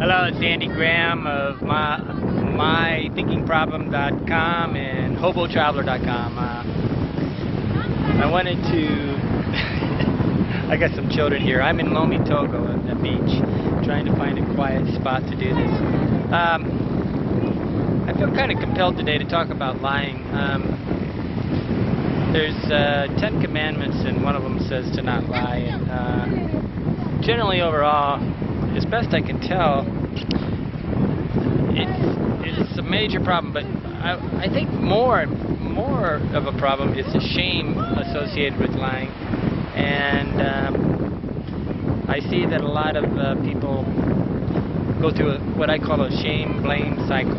Hello, it's Andy Graham of mythinkingproblem.com and hobotraveler.com. I wanted to I got some children here. I'm in Lomé, Togo, at the beach, trying to find a quiet spot to do this. I feel kind of compelled today to talk about lying. There's 10 commandments, and one of them says to not lie. And generally, overall, as best I can tell, it's a major problem. But I think more of a problem is the shame associated with lying. And I see that a lot of people go through what I call a shame-blame cycle.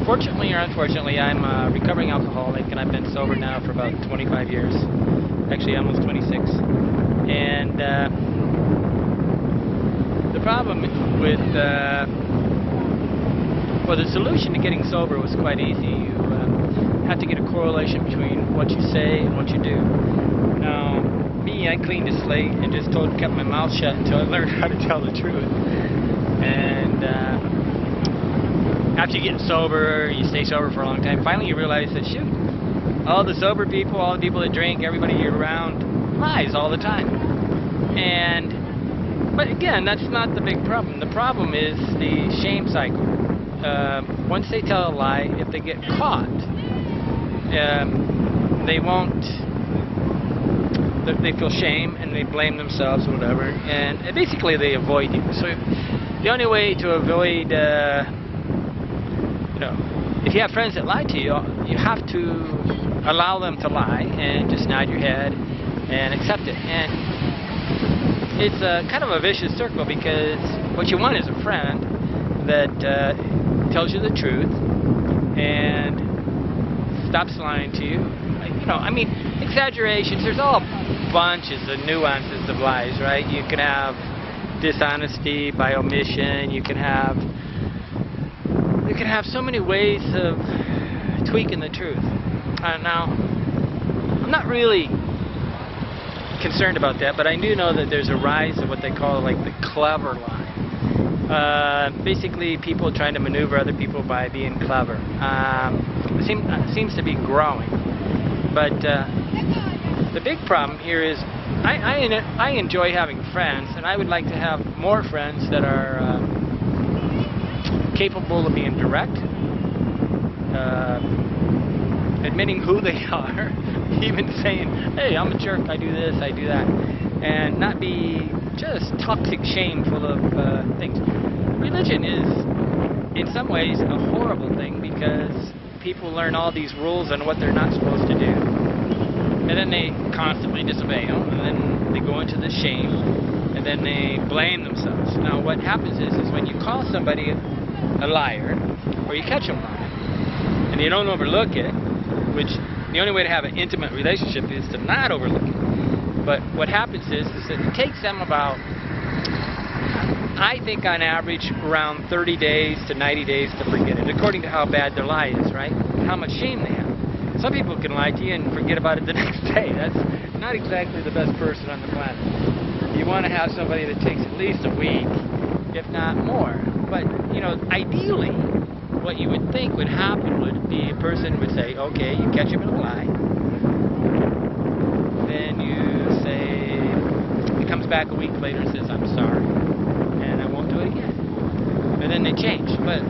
Fortunately or unfortunately, I'm a recovering alcoholic, and I've been sober now for about 25 years. Actually, almost 26. And the problem with, well, the solution to getting sober was quite easy. You have to get a correlation between what you say and what you do. Now, me, I cleaned the slate and just kept my mouth shut until I learned how to tell the truth. And after you get sober, you stay sober for a long time, finally you realize that, shoot, all the sober people, all the people that drink, everybody you're around lies all the time. But again, that's not the big problem. The problem is the shame cycle. Once they tell a lie, if they get caught, they feel shame and they blame themselves or whatever, and basically they avoid you. So the only way to avoid, if you have friends that lie to you, you have to allow them to lie and just nod your head and accept it. And it's kind of a vicious circle, because what you want is a friend that tells you the truth and stops lying to you. I mean, exaggerations, there's all bunches of nuances of lies, right? You can have dishonesty by omission, you can have so many ways of tweaking the truth. Now, I'm not really concerned about that, but I do know that there's a rise of what they call like the clever lie. Basically, people trying to maneuver other people by being clever. It seems to be growing. But the big problem here is I enjoy having friends, and I would like to have more friends that are capable of being direct, admitting who they are, even saying, hey, I'm a jerk, I do this, I do that, and not be just toxic shame full of things. Religion is, in some ways, a horrible thing, because people learn all these rules on what they're not supposed to do, and then they constantly disobey them, and then they go into the shame, and then they blame themselves. Now, what happens is when you call somebody a liar, or you catch them lying, and you don't overlook it, which the only way to have an intimate relationship is to not overlook it. But what happens is that it takes them about, I think on average, around 30 days to 90 days to forget it, according to how bad their lie is, right? And how much shame they have. Some people can lie to you and forget about it the next day. That's not exactly the best person on the planet. You want to have somebody that takes at least a week, if not more. But, ideally, what you would think would happen would be a person would say, okay, you catch him in a lie. Then you say, he comes back a week later and says, I'm sorry, and I won't do it again. And then they change. But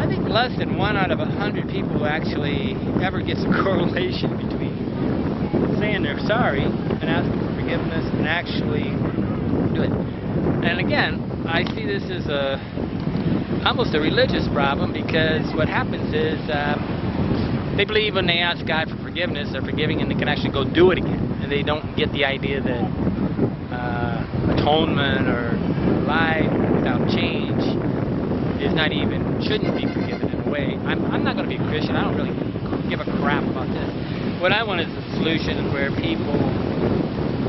I think less than 1 out of 100 people actually ever gets a correlation between saying they're sorry and asking for forgiveness and actually do it. And again, I see this as almost a religious problem, because what happens is they believe when they ask God for forgiveness, they're forgiving, and they can actually go do it again. And they don't get the idea that atonement or life without change is shouldn't be forgiven in a way. I'm not going to be a Christian. I don't really give a crap about this. What I want is a solution where people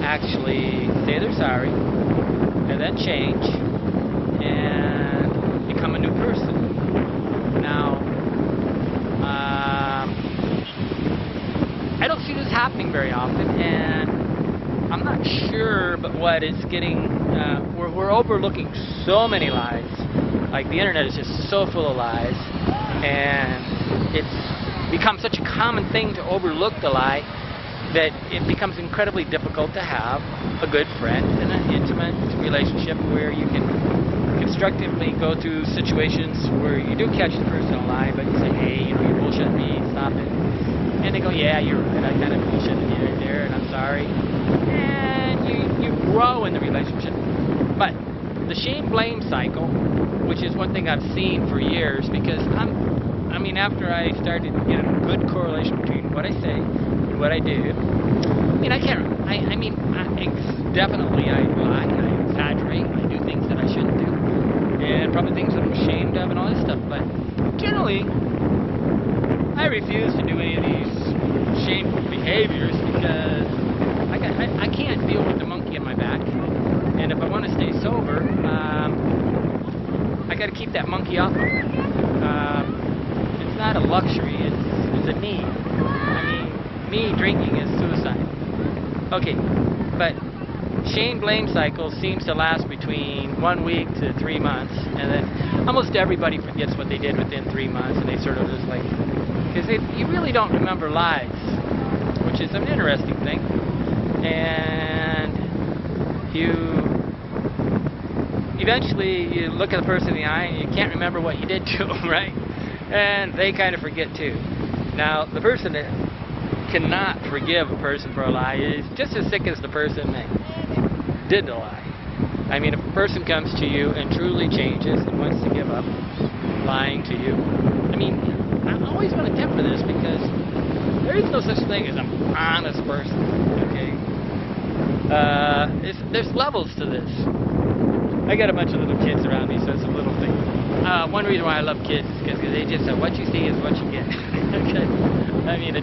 actually say they're sorry, and then change, and become a new person. Now, I don't see this happening very often, and I'm not sure but what it's getting we're overlooking so many lies. Like the internet is just so full of lies, and it's become such a common thing to overlook the lie that it becomes incredibly difficult to have a good friend and an intimate relationship where you can constructively go through situations where you do catch the person in a lie, but you say, hey, you know, you're bullshitting me, stop it. And they go, yeah, you're right, I kind of bullshitted you there, and I'm sorry. And you grow in the relationship. But the shame-blame cycle, which is one thing I've seen for years, because after I started to get a good correlation between what I say and what I do, definitely I lie, I exaggerate, I do things that I shouldn't do, and probably things that I'm ashamed of and all this stuff, but generally, I refuse to do any of these shameful behaviors because I can't deal with the monkey on my back, and if I want to stay sober, I got to keep that monkey off of me. It's not a luxury, it's a need. Me drinking is suicide. Okay, but shame-blame cycle seems to last between 1 week to 3 months, and then almost everybody forgets what they did within 3 months, and they sort of just like, because you really don't remember lies, which is an interesting thing, and eventually you look at the person in the eye and you can't remember what you did to them, right? And they kind of forget too. Now, the person that cannot forgive a person for a lie is just as sick as the person that did the lie. If a person comes to you and truly changes and wants to give up lying to you, I always want to temper this because there is no such thing as an honest person, okay? There's levels to this. I got a bunch of little kids around me, so it's a little thing. One reason why I love kids is because they just say, what you see is what you get. Okay?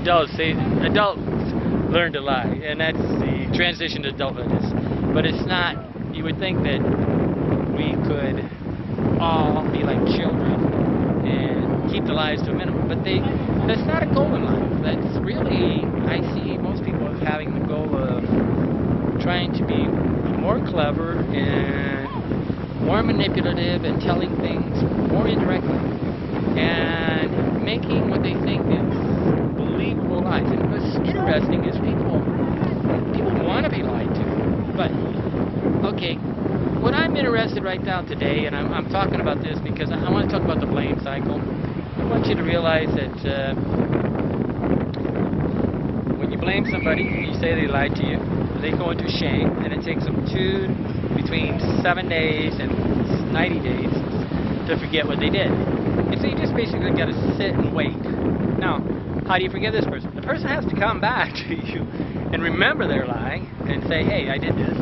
Adults learn to lie, and that's the transition to adulthood. But it's not, you would think that we could all be like children and keep the lies to a minimum, but that's not a goal in life. That's really, I see most people as having the goal of trying to be more clever and more manipulative and telling things more indirectly and making what they think is believable lies. And what's interesting is people want to be lied to. But, okay, what I'm interested right now today, and I'm talking about this because I want to talk about the blame cycle. I want you to realize that when you blame somebody, you say they lied to you, they go into shame, and it takes them between 7 days and 90 days to forget what they did. And so you just basically got to sit and wait. Now, how do you forgive this person? The person has to come back to you and remember their lie and say, hey, I did this.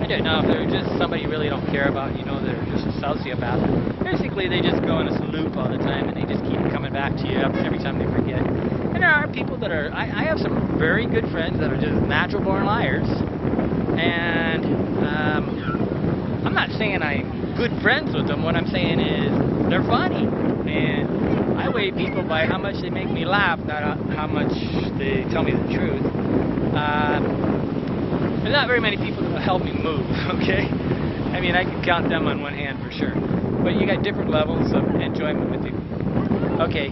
I did. Now, if they're just somebody you really don't care about, they're just a sociopath, basically they just go in this loop all the time and they just keep coming back to you every time they forget. And there are people that are, I have some very good friends that are just natural born liars. And I'm not saying I'm good friends with them. What I'm saying is they're funny. And I weigh people by how much they make me laugh, not how much they tell me the truth. There's not very many people that will help me move, okay? I can count them on one hand for sure. But you got different levels of enjoyment with people. Okay,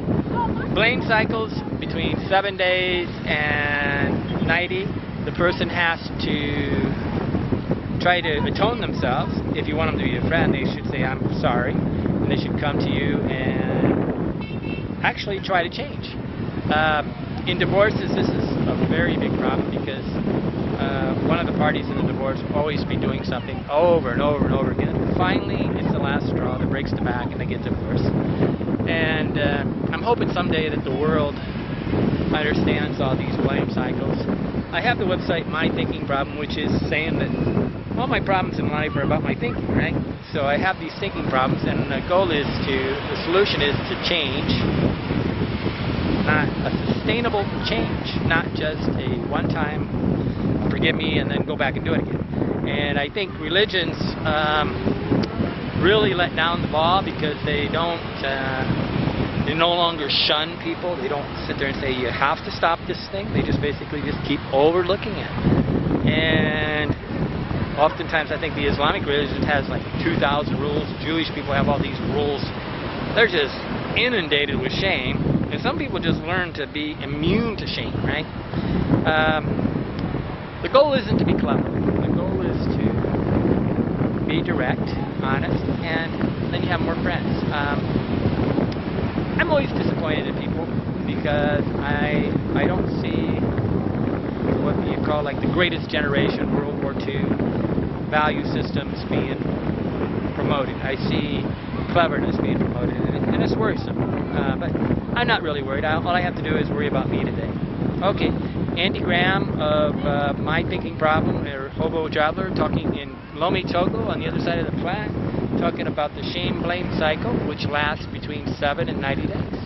blame cycles between 7 days and 90. The person has to try to atone themselves. If you want them to be a friend, they should say, I'm sorry. And they should come to you and actually try to change. In divorces, this is a very big problem because one of the parties in the divorce will always be doing something over and over and over again. Finally, it's the last straw that breaks the back and they get divorced. And I'm hoping someday that the world understands all these blame cycles. I have the website My Thinking Problem, which is saying that all my problems in life are about my thinking, right? So I have these thinking problems, and the solution is to change, not a sustainable change, not just a one-time forgive me and then go back and do it again. And I think religions really let down the ball because they no longer shun people. They don't sit there and say you have to stop this thing. They just basically just keep overlooking it. And Oftentimes, I think the Islamic religion has like 2,000 rules. Jewish people have all these rules. They're just inundated with shame, and some people just learn to be immune to shame, right? The goal isn't to be clever. The goal is to be direct, honest, and then you have more friends. I'm always disappointed in people because I don't see what you call like the greatest generation, World War II value systems being promoted. I see cleverness being promoted, and it's worrisome. But I'm not really worried. All I have to do is worry about me today. Okay, Andy Graham of My Thinking Problem, or Hobo Traveler, talking in Lomé, Togo, on the other side of the planet, talking about the shame-blame cycle, which lasts between 7 and 90 days.